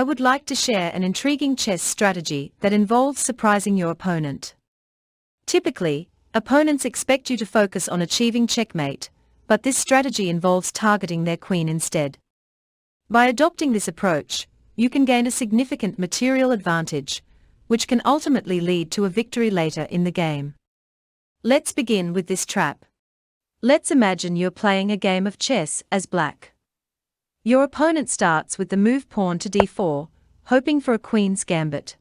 would like to share an intriguing chess strategy that involves surprising your opponent. Typically, opponents expect you to focus on achieving checkmate, but this strategy involves targeting their queen instead. By adopting this approach, you can gain a significant material advantage, which can ultimately lead to a victory later in the game. Let's begin with this trap. Let's imagine you're playing a game of chess as black. Your opponent starts with the move pawn to d4, hoping for a queen's gambit.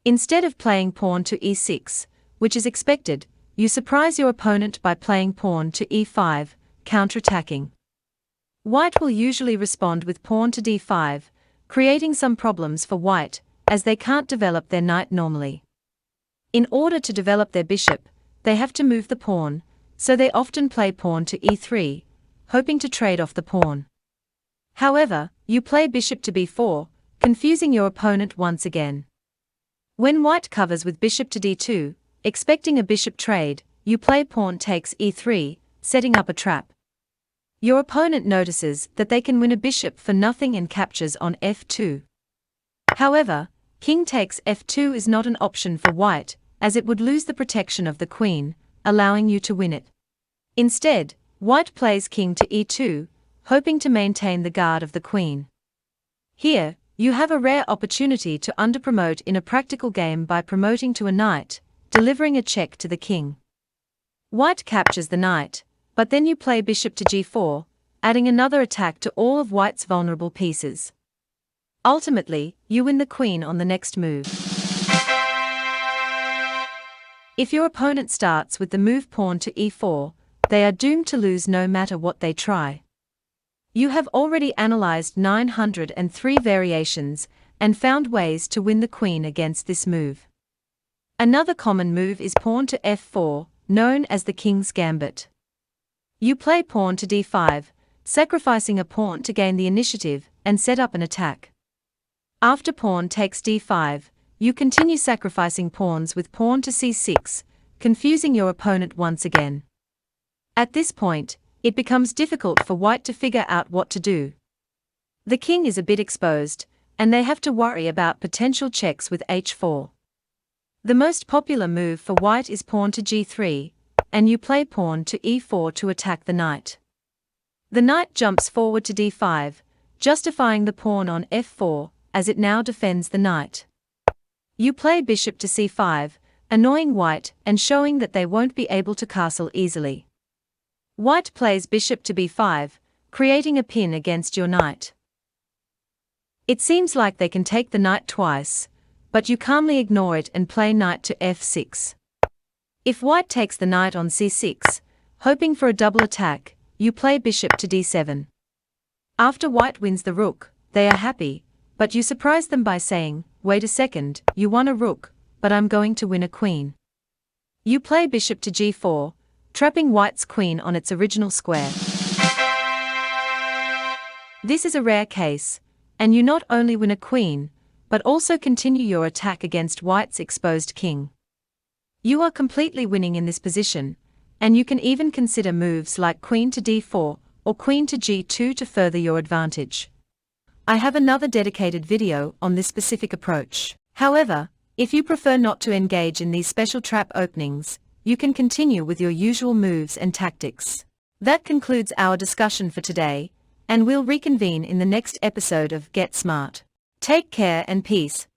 Instead of playing pawn to e6, which is expected, you surprise your opponent by playing pawn to e5, counterattacking. White will usually respond with pawn to d5, creating some problems for white, as they can't develop their knight normally. In order to develop their bishop, they have to move the pawn, so they often play pawn to e3, hoping to trade off the pawn. However, you play bishop to b4, confusing your opponent once again. When white covers with bishop to d2, expecting a bishop trade, you play pawn takes e3, setting up a trap. Your opponent notices that they can win a bishop for nothing and captures on f2. However, king takes f2 is not an option for white, as it would lose the protection of the queen, allowing you to win it. Instead, white plays king to e2, hoping to maintain the guard of the queen. Here, you have a rare opportunity to underpromote in a practical game by promoting to a knight, delivering a check to the king. White captures the knight, but then you play bishop to g4, adding another attack to all of white's vulnerable pieces. Ultimately, you win the queen on the next move. If your opponent starts with the move pawn to e4, they are doomed to lose no matter what they try. You have already analyzed 903 variations and found ways to win the queen against this move. Another common move is pawn to f4, known as the king's gambit. You play pawn to d5, sacrificing a pawn to gain the initiative and set up an attack. After pawn takes d5, you continue sacrificing pawns with pawn to c6, confusing your opponent once again. At this point, it becomes difficult for white to figure out what to do. The king is a bit exposed, and they have to worry about potential checks with h4. The most popular move for white is pawn to g3, and you play pawn to e4 to attack the knight. The knight jumps forward to d5, justifying the pawn on f4, as it now defends the knight. You play bishop to c5, annoying white and showing that they won't be able to castle easily. White plays bishop to b5, creating a pin against your knight. It seems like they can take the knight twice, but you calmly ignore it and play knight to f6. If white takes the knight on c6, hoping for a double attack, you play bishop to d7. After white wins the rook, they are happy, but you surprise them by saying, "Wait a second, you won a rook, but I'm going to win a queen." You play bishop to g4, trapping white's queen on its original square. This is a rare case, and you not only win a queen, but also continue your attack against white's exposed king. You are completely winning in this position, and you can even consider moves like queen to d4 or queen to g2 to further your advantage. I have another dedicated video on this specific approach. However, if you prefer not to engage in these special trap openings, you can continue with your usual moves and tactics. That concludes our discussion for today, and we'll reconvene in the next episode of Get Smart. Take care and peace.